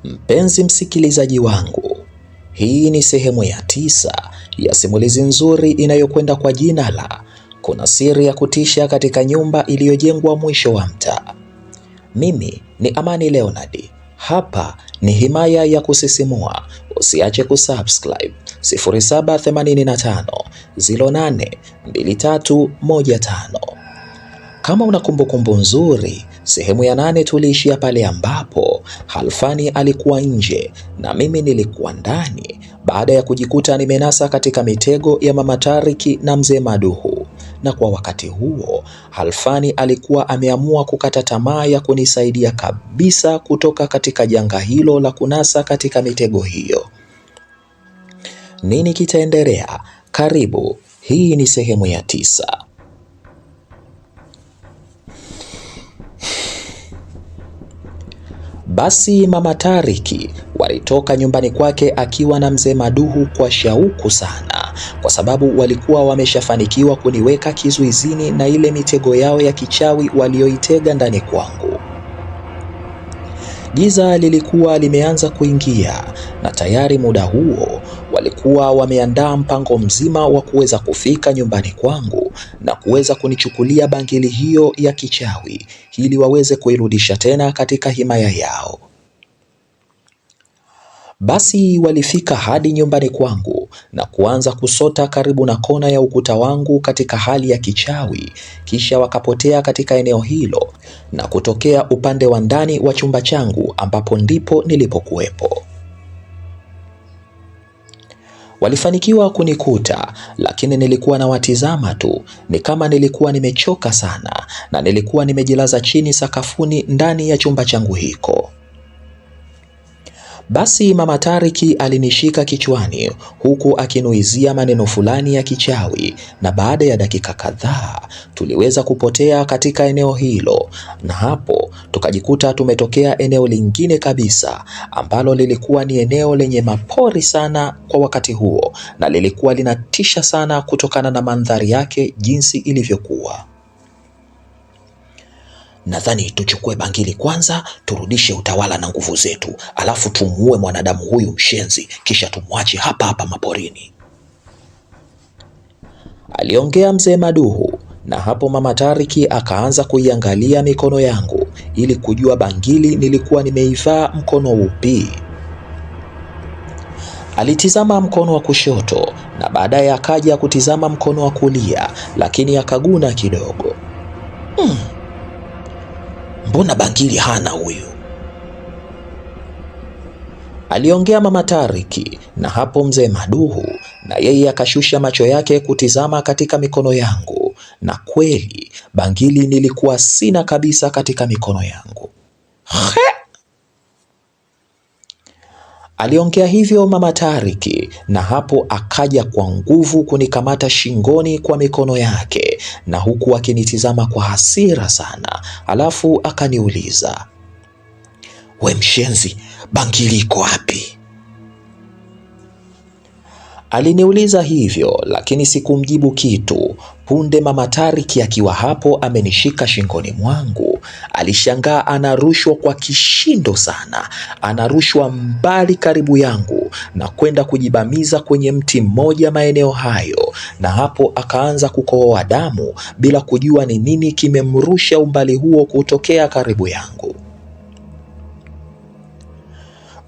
Mpenzi msikilizaji wangu, hii ni sehemu ya 9 ya simulizi nzuri inayokwenda kwa jina la Kuna Siri ya Kutisha katika Nyumba Iliyojengwa Mwisho wa Mtaa. Mimi ni Amani Leonard. Hapa ni himaya ya kusisimua. Usiache kusubscribe 0785 08 2315. Kama una kumbukumbu nzuri, sehemu ya 8 tuliishia pale ambapo Halfani alikuwa nje na mimi nilikuwa ndani baada ya kujikuta nimenasa katika mitego ya Mama Tariki na Mzee Maduhu. Na kwa wakati huo, Halfani alikuwa ameamua kukata tamaa ya kunisaidia kabisa kutoka katika janga hilo la kunasa katika mitego hiyo. Nini kitaendelea? Karibu, hii ni sehemu ya 9. Basi Mama Tariki walitoka nyumbani kwake akiwa na Mzee Maduhu kwa shauku sana, kwa sababu walikuwa wameshafanikiwa kuniweka kizuizini na ile mitego yao ya kichawi walioitega ndani kwangu. Giza lilikuwa limeanza kuingia na tayari muda huo walikuwa wameandaa mpango mzima wa kuweza kufika nyumbani kwangu na kuweza kunichukulia bangili hiyo ya kichawi ili waweze kuirudisha tena katika himaya yao. Basi walifika hadi nyumbani kwangu na kuanza kusota karibu na kona ya ukuta wangu katika hali ya kichawi, kisha wakapotea katika eneo hilo na kutokea upande wa ndani wa chumba changu ambapo ndipo nilipokuwepo. Walifanikiwa kunikuta, lakini nilikuwa na watizama tu, ni kama nilikuwa nimechoka sana na nilikuwa nimejilaza chini sakafuni ndani ya chumba changu hiko. Basi Mama Tariki alinishika kichwani huku akinuizia maneno fulani ya kichawi, na baada ya dakika kadhaa tuliweza kupotea katika eneo hilo, na hapo tukajikuta tumetokea eneo lingine kabisa ambalo lilikuwa ni eneo lenye mapori sana kwa wakati huo, na lilikuwa linatisha sana kutokana na mandhari yake jinsi ilivyokuwa. Nadhani tuchukue bangili kwanza, turudishe utawala na nguvu zetu, alafu tumuue mwanadamu huyu mshenzi, kisha tumwache hapa hapa maporini, aliongea Mzee Maduhu. Na hapo Mama Tariki akaanza kuiangalia mikono yangu ili kujua bangili nilikuwa nimeivaa mkono upi. Alitizama mkono wa kushoto na baadaye akaja kutizama mkono wa kulia, lakini akaguna kidogo. Mbona bangili hana huyu? Aliongea Mama Tariki. Na hapo Mzee Maduhu na yeye akashusha macho yake kutizama katika mikono yangu, na kweli bangili nilikuwa sina kabisa katika mikono yangu. Aliongea hivyo Mama Tariki, na hapo akaja kwa nguvu kunikamata shingoni kwa mikono yake, na huku akinitizama kwa hasira sana, alafu akaniuliza, we mshenzi, bangili iko wapi? Aliniuliza hivyo, lakini sikumjibu kitu. Punde Mama Tariki akiwa hapo amenishika shingoni mwangu, alishangaa anarushwa kwa kishindo sana, anarushwa mbali karibu yangu na kwenda kujibamiza kwenye mti mmoja maeneo hayo, na hapo akaanza kukohoa damu bila kujua ni nini kimemrusha umbali huo kutokea karibu yangu.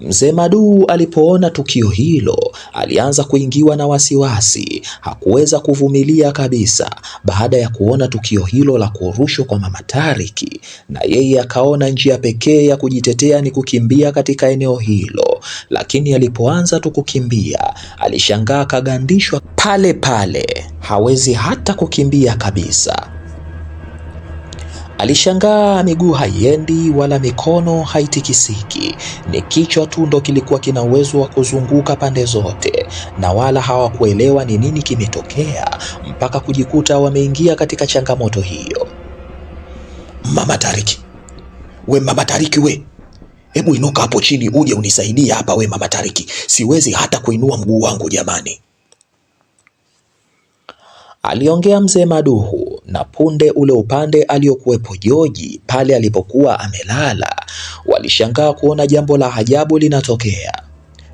Mzee Maduhu alipoona tukio hilo alianza kuingiwa na wasiwasi, hakuweza kuvumilia kabisa baada ya kuona tukio hilo la kurushwa kwa Mama Tariki, na yeye akaona njia pekee ya kujitetea ni kukimbia katika eneo hilo, lakini alipoanza tu kukimbia alishangaa kagandishwa pale pale, hawezi hata kukimbia kabisa. Alishangaa miguu haiendi wala mikono haitikisiki, ni kichwa tu ndo kilikuwa kina uwezo wa kuzunguka pande zote, na wala hawakuelewa ni nini kimetokea mpaka kujikuta wameingia katika changamoto hiyo. Mama Tariki, we Mama Tariki we, hebu inuka hapo chini uje unisaidie hapa we Mama Tariki, siwezi hata kuinua mguu wangu jamani, aliongea Mzee Maduhu. Na punde ule upande aliokuwepo Joji pale alipokuwa amelala walishangaa kuona jambo la ajabu linatokea.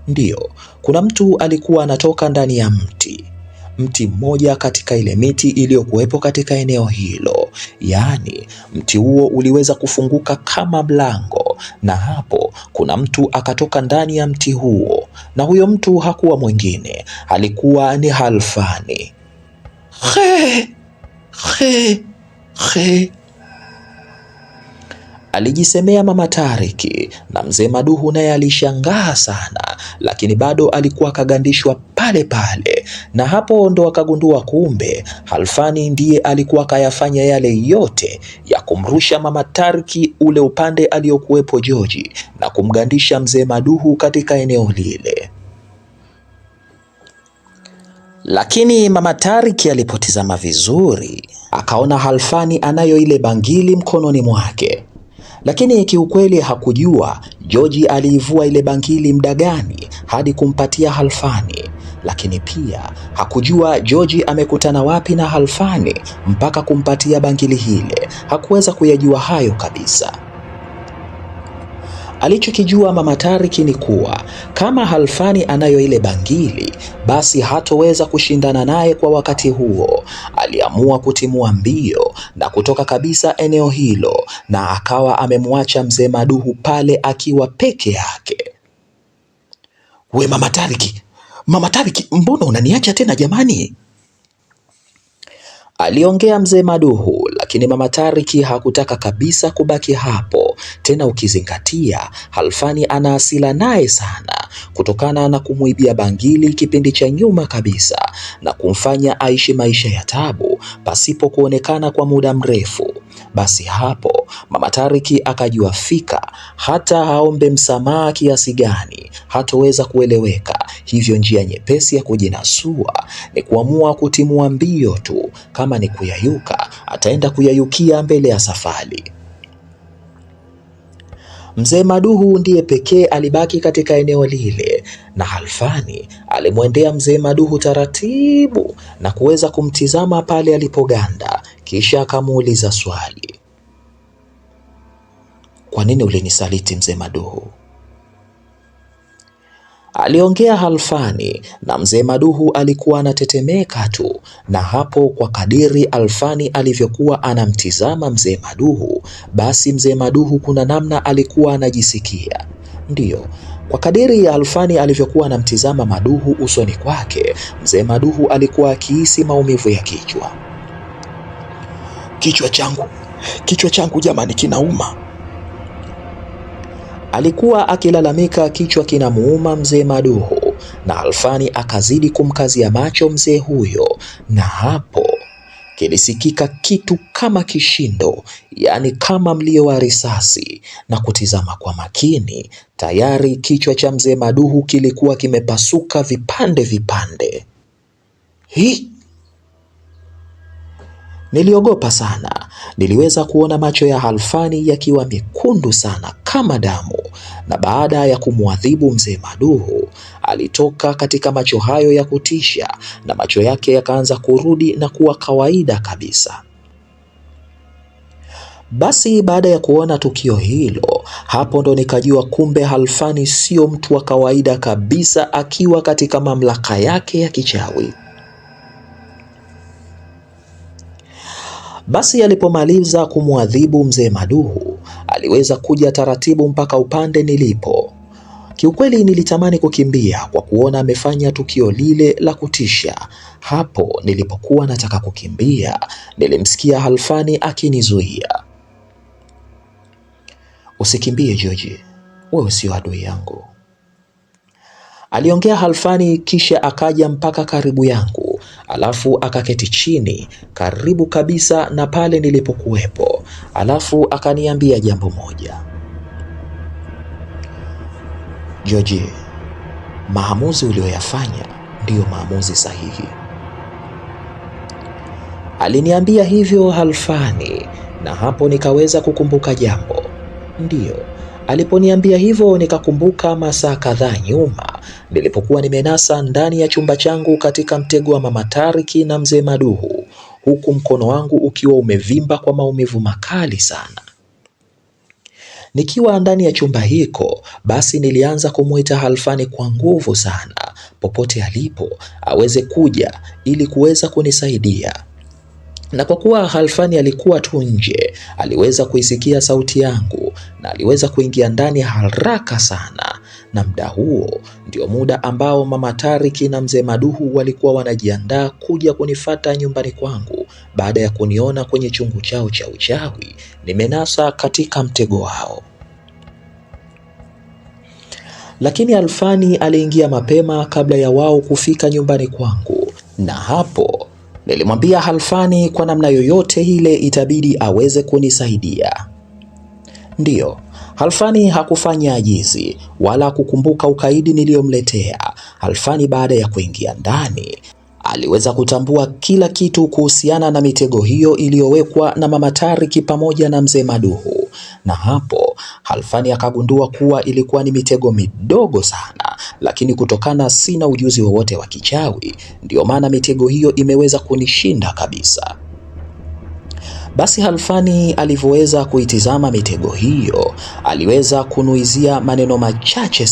Ndiyo, kuna mtu alikuwa anatoka ndani ya mti mmoja katika ile miti iliyokuwepo katika eneo hilo. Yaani, mti huo uliweza kufunguka kama mlango, na hapo kuna mtu akatoka ndani ya mti huo, na huyo mtu hakuwa mwingine, alikuwa ni Khalfani. He, alijisemea Mama Tariki, na Mzee Maduhu naye alishangaa sana, lakini bado alikuwa akagandishwa pale pale. Na hapo ndo akagundua kumbe Khalfani ndiye alikuwa kayafanya yale yote ya kumrusha Mama Tariki ule upande aliyokuwepo George na kumgandisha Mzee Maduhu katika eneo lile. Lakini Mama Tariki alipotizama vizuri, akaona Khalfani anayo ile bangili mkononi mwake. Lakini kiukweli hakujua George aliivua ile bangili muda gani hadi kumpatia Khalfani. Lakini pia hakujua George amekutana wapi na Khalfani mpaka kumpatia bangili hile. Hakuweza kuyajua hayo kabisa. Alichokijua Mama Tariki ni kuwa kama Khalfani anayo ile bangili, basi hatoweza kushindana naye kwa wakati huo. Aliamua kutimua mbio na kutoka kabisa eneo hilo, na akawa amemwacha Mzee Maduhu pale akiwa peke yake. We Mama Tariki, mbona unaniacha tena jamani? Aliongea Mzee Maduhu, lakini Mama Tariki hakutaka kabisa kubaki hapo. Tena ukizingatia Khalfani ana hasira naye sana kutokana na kumuibia bangili kipindi cha nyuma kabisa na kumfanya aishi maisha ya tabu pasipo kuonekana kwa muda mrefu. Basi hapo Mama Tariki akajua fika hata aombe msamaha kiasi gani hatoweza kueleweka. Hivyo njia nyepesi ya kujinasua ni kuamua kutimua mbio tu. Kama ni kuyayuka, ataenda kuyayukia mbele ya safari. Mzee Maduhu ndiye pekee alibaki katika eneo lile, na Khalfani alimwendea Mzee Maduhu taratibu na kuweza kumtizama pale alipoganda, kisha akamuuliza swali. Kwa nini ulinisaliti Mzee Maduhu? Aliongea Khalfani, na Mzee Maduhu alikuwa anatetemeka tu. Na hapo kwa kadiri Khalfani alivyokuwa anamtizama Mzee Maduhu, basi Mzee Maduhu kuna namna alikuwa anajisikia. Ndiyo, kwa kadiri ya Khalfani alivyokuwa anamtizama Maduhu usoni kwake, Mzee Maduhu alikuwa akihisi maumivu ya kichwa. Kichwa changu jamani kinauma. Alikuwa akilalamika kichwa kinamuuma Mzee Maduhu, na Khalfani akazidi kumkazia macho mzee huyo, na hapo kilisikika kitu kama kishindo, yaani kama mlio wa risasi, na kutizama kwa makini, tayari kichwa cha Mzee Maduhu kilikuwa kimepasuka vipande vipande. Niliogopa sana. Niliweza kuona macho ya Khalfani yakiwa mekundu sana kama damu, na baada ya kumwadhibu Mzee Maduhu, alitoka katika macho hayo ya kutisha na macho yake yakaanza kurudi na kuwa kawaida kabisa. Basi baada ya kuona tukio hilo, hapo ndo nikajua kumbe Khalfani sio mtu wa kawaida kabisa, akiwa katika mamlaka yake ya kichawi. Basi alipomaliza kumwadhibu Mzee Maduhu, aliweza kuja taratibu mpaka upande nilipo. Kiukweli nilitamani kukimbia kwa kuona amefanya tukio lile la kutisha. Hapo nilipokuwa nataka kukimbia, nilimsikia Khalfani akinizuia. Usikimbie George, wewe sio adui yangu, aliongea Khalfani, kisha akaja mpaka karibu yangu, alafu akaketi chini karibu kabisa na pale nilipokuwepo, alafu akaniambia jambo moja. George, maamuzi uliyoyafanya ndiyo maamuzi sahihi. Aliniambia hivyo Khalfani, na hapo nikaweza kukumbuka jambo. Ndiyo, aliponiambia hivyo nikakumbuka masaa kadhaa nyuma nilipokuwa nimenasa ndani ya chumba changu katika mtego wa Mama Tariki na Mzee Maduhu, huku mkono wangu ukiwa umevimba kwa maumivu makali sana. Nikiwa ndani ya chumba hiko, basi nilianza kumwita Halfani kwa nguvu sana, popote alipo aweze kuja ili kuweza kunisaidia. Na kwa kuwa Halfani alikuwa tu nje, aliweza kuisikia sauti yangu na aliweza kuingia ndani haraka sana. Na muda huo ndio muda ambao Mama Tariki na Mzee Maduhu walikuwa wanajiandaa kuja kunifata nyumbani kwangu baada ya kuniona kwenye chungu chao cha uchawi nimenasa katika mtego wao. Lakini Halfani aliingia mapema kabla ya wao kufika nyumbani kwangu, na hapo nilimwambia Halfani kwa namna yoyote ile itabidi aweze kunisaidia. Ndiyo, Halfani hakufanya ajizi wala kukumbuka ukaidi niliyomletea. Halfani baada ya kuingia ndani aliweza kutambua kila kitu kuhusiana na mitego hiyo iliyowekwa na Mama Tariki pamoja na Mzee Maduhu. Na hapo Halfani akagundua kuwa ilikuwa ni mitego midogo sana, lakini kutokana sina ujuzi wowote wa kichawi, ndio maana mitego hiyo imeweza kunishinda kabisa. Basi Halfani alivyoweza kuitizama mitego hiyo, aliweza kunuizia maneno machache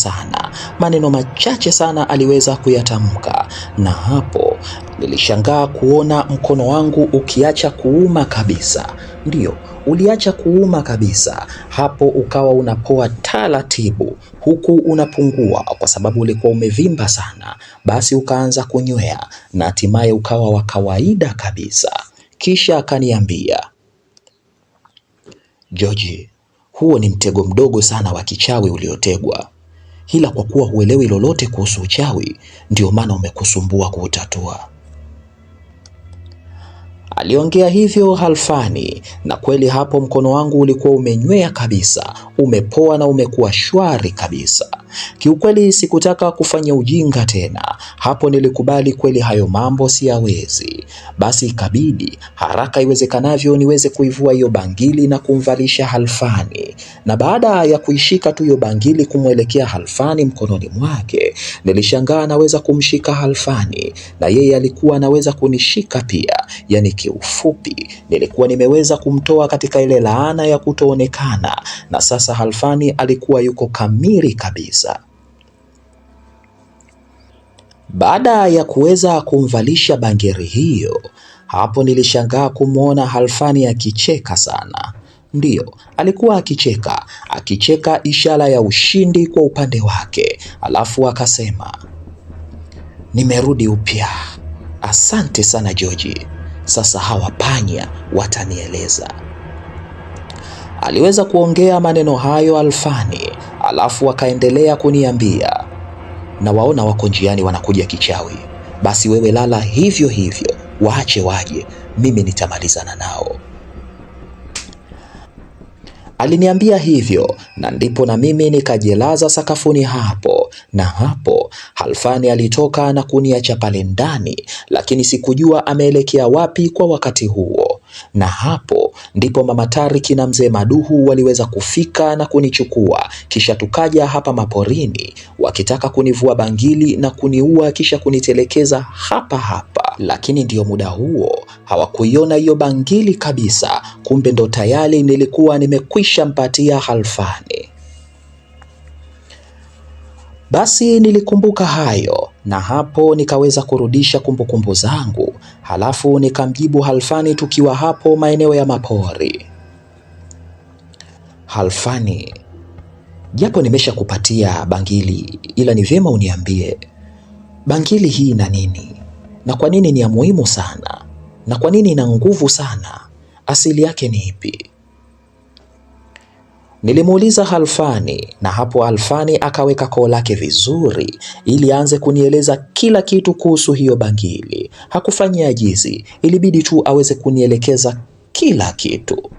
sana aliweza kuyatamka, na hapo nilishangaa kuona mkono wangu ukiacha kuuma kabisa. Ndiyo, uliacha kuuma kabisa. Hapo ukawa unapoa taratibu, huku unapungua kwa sababu ulikuwa umevimba sana. Basi ukaanza kunywea na hatimaye ukawa wa kawaida kabisa. Kisha akaniambia, George, huo ni mtego mdogo sana wa kichawi uliotegwa, ila kwa kuwa huelewi lolote kuhusu uchawi, ndio maana umekusumbua kuutatua. Aliongea hivyo Halfani, na kweli hapo mkono wangu ulikuwa umenywea kabisa, umepoa na umekuwa shwari kabisa. Kiukweli sikutaka kufanya ujinga tena. Hapo nilikubali kweli hayo mambo siyawezi. Basi ikabidi haraka iwezekanavyo niweze kuivua hiyo bangili na kumvalisha Halfani. Na baada ya kuishika tu hiyo bangili kumwelekea Halfani mkononi mwake, nilishangaa naweza kumshika Halfani na yeye alikuwa anaweza kunishika pia. Yani kiufupi nilikuwa nimeweza kumtoa katika ile laana ya kutoonekana, na sasa Halfani alikuwa yuko kamili kabisa. Baada ya kuweza kumvalisha bangeri hiyo, hapo nilishangaa kumwona Halfani akicheka sana. Ndiyo, alikuwa akicheka ishara ya ushindi kwa upande wake. Alafu akasema, nimerudi upya. Asante sana George. Sasa hawa panya watanieleza. Aliweza kuongea maneno hayo Halfani, alafu akaendelea kuniambia, na waona wako njiani wanakuja kichawi. Basi wewe lala hivyo hivyo, waache waje, mimi nitamalizana nao. Aliniambia hivyo, na ndipo na mimi nikajilaza sakafuni hapo. Na hapo Halfani alitoka na kuniacha pale ndani, lakini sikujua ameelekea wapi kwa wakati huo. Na hapo ndipo Mama Tariki na Mzee Maduhu waliweza kufika na kunichukua, kisha tukaja hapa maporini wakitaka kunivua bangili na kuniua kisha kunitelekeza hapa hapa. Lakini ndiyo muda huo hawakuiona hiyo bangili kabisa, kumbe ndo tayari nilikuwa nimekwisha mpatia Halfani. Basi nilikumbuka hayo, na hapo nikaweza kurudisha kumbukumbu zangu, halafu nikamjibu Halfani tukiwa hapo maeneo ya mapori. Halfani, japo nimesha kupatia bangili, ila ni vyema uniambie bangili hii ina nini, na kwa nini ni ya muhimu sana, na kwa nini ina nguvu sana, asili yake ni ipi? Nilimuuliza Halfani, na hapo Halfani akaweka koo lake vizuri ili aanze kunieleza kila kitu kuhusu hiyo bangili. Hakufanya ajizi, ilibidi tu aweze kunielekeza kila kitu.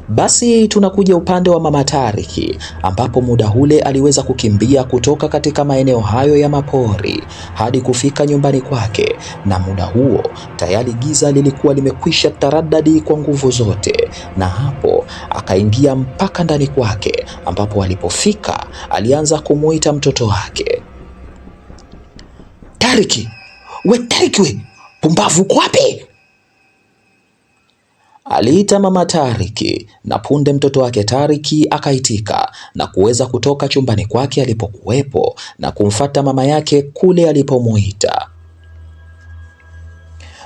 Basi tunakuja upande wa Mama Tariki, ambapo muda ule aliweza kukimbia kutoka katika maeneo hayo ya mapori hadi kufika nyumbani kwake, na muda huo tayari giza lilikuwa limekwisha taradadi kwa nguvu zote. Na hapo akaingia mpaka ndani kwake, ambapo alipofika alianza kumuita mtoto wake. Tariki, we Tariki we, pumbavu uko wapi? Aliita mama Tariki na punde mtoto wake Tariki akaitika na kuweza kutoka chumbani kwake alipokuwepo na kumfata mama yake kule alipomuita.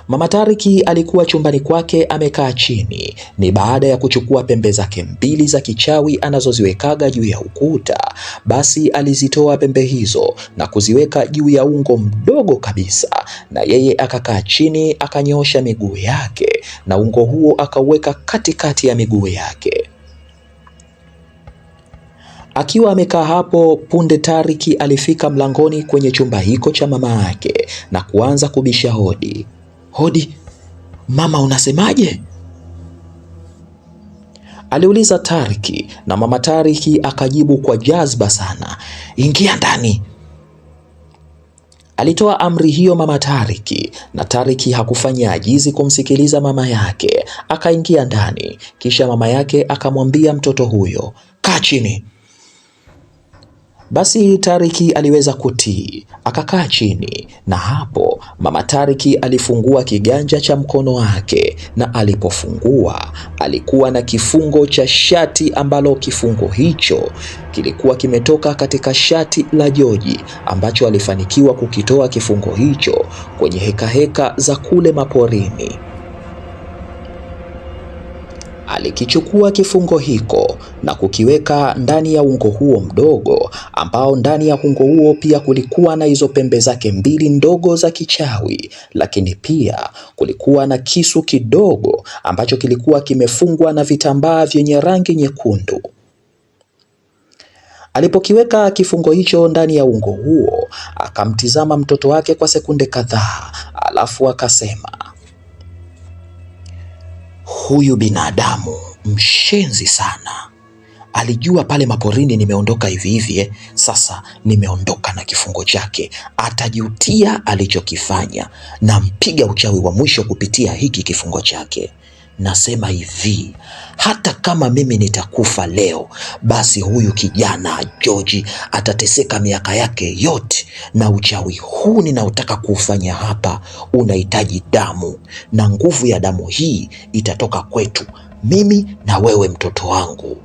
Mama Tariki alikuwa chumbani kwake amekaa chini. Ni baada ya kuchukua pembe zake mbili za kichawi anazoziwekaga juu ya ukuta. Basi alizitoa pembe hizo na kuziweka juu ya ungo mdogo kabisa, na yeye akakaa chini akanyoosha miguu yake na ungo huo akauweka katikati ya miguu yake. Akiwa amekaa hapo, punde Tariki alifika mlangoni kwenye chumba hiko cha mama yake na kuanza kubisha hodi. Hodi, mama, unasemaje? Aliuliza Tariki, na mama Tariki akajibu kwa jazba sana, ingia ndani. Alitoa amri hiyo mama Tariki, na Tariki hakufanya ajizi kumsikiliza mama yake, akaingia ndani. Kisha mama yake akamwambia mtoto huyo, kaa chini. Basi Tariki aliweza kutii, akakaa chini, na hapo mama Tariki alifungua kiganja cha mkono wake, na alipofungua alikuwa na kifungo cha shati ambalo kifungo hicho kilikuwa kimetoka katika shati la Joji ambacho alifanikiwa kukitoa kifungo hicho kwenye heka za kule maporini. Alikichukua kifungo hiko na kukiweka ndani ya ungo huo mdogo, ambao ndani ya ungo huo pia kulikuwa na hizo pembe zake mbili ndogo za kichawi, lakini pia kulikuwa na kisu kidogo ambacho kilikuwa kimefungwa na vitambaa vyenye rangi nyekundu. Alipokiweka kifungo hicho ndani ya ungo huo, akamtizama mtoto wake kwa sekunde kadhaa, alafu akasema, huyu binadamu mshenzi sana. Alijua pale maporini nimeondoka hivi hivi, sasa nimeondoka na kifungo chake. Atajutia alichokifanya, na mpiga uchawi wa mwisho kupitia hiki kifungo chake. Nasema hivi, hata kama mimi nitakufa leo, basi huyu kijana Joji atateseka miaka yake yote, na uchawi huu ninaotaka kuufanya hapa unahitaji damu, na nguvu ya damu hii itatoka kwetu, mimi na wewe, mtoto wangu.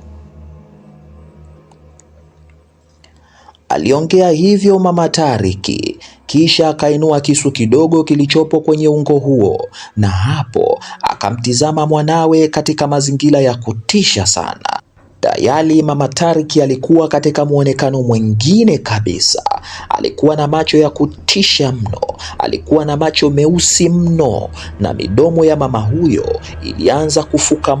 Aliongea hivyo mama Tariki, kisha akainua kisu kidogo kilichopo kwenye ungo huo, na hapo akamtizama mwanawe katika mazingira ya kutisha sana. Tayari mama Tariki alikuwa katika muonekano mwingine kabisa. Alikuwa na macho ya kutisha mno, alikuwa na macho meusi mno, na midomo ya mama huyo ilianza kufuka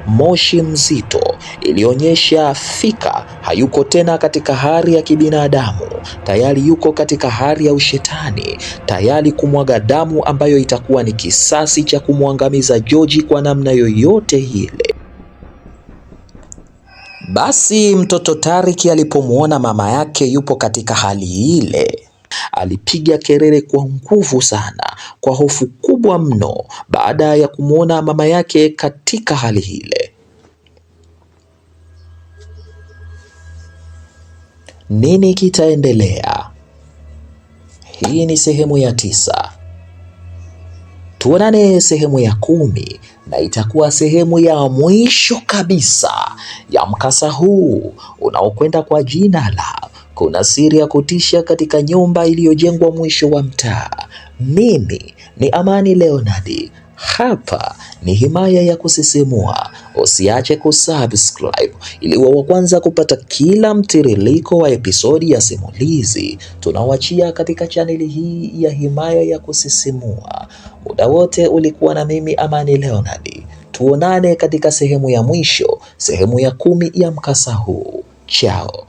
moshi mzito. Ilionyesha fika hayuko tena katika hali ya kibinadamu, tayari yuko katika hali ya ushetani, tayari kumwaga damu ambayo itakuwa ni kisasi cha kumwangamiza Joji kwa namna yoyote ile. Basi mtoto Tariki alipomwona mama yake yupo katika hali ile, alipiga kelele kwa nguvu sana, kwa hofu kubwa mno baada ya kumwona mama yake katika hali ile. Nini kitaendelea? Hii ni sehemu ya 9. Tuonane sehemu ya 10, na itakuwa sehemu ya mwisho kabisa ya mkasa huu unaokwenda kwa jina la kuna siri ya kutisha katika nyumba iliyojengwa mwisho wa mtaa. Mimi ni Amani Leonard. Hapa ni Himaya ya Kusisimua. Usiache kusubscribe ili uwe wa kwanza kupata kila mtiririko wa episodi ya simulizi tunawachia katika chaneli hii ya Himaya ya Kusisimua. Muda wote ulikuwa na mimi Amani Leonard. Tuonane katika sehemu ya mwisho, sehemu ya 10 ya mkasa huu. Chao.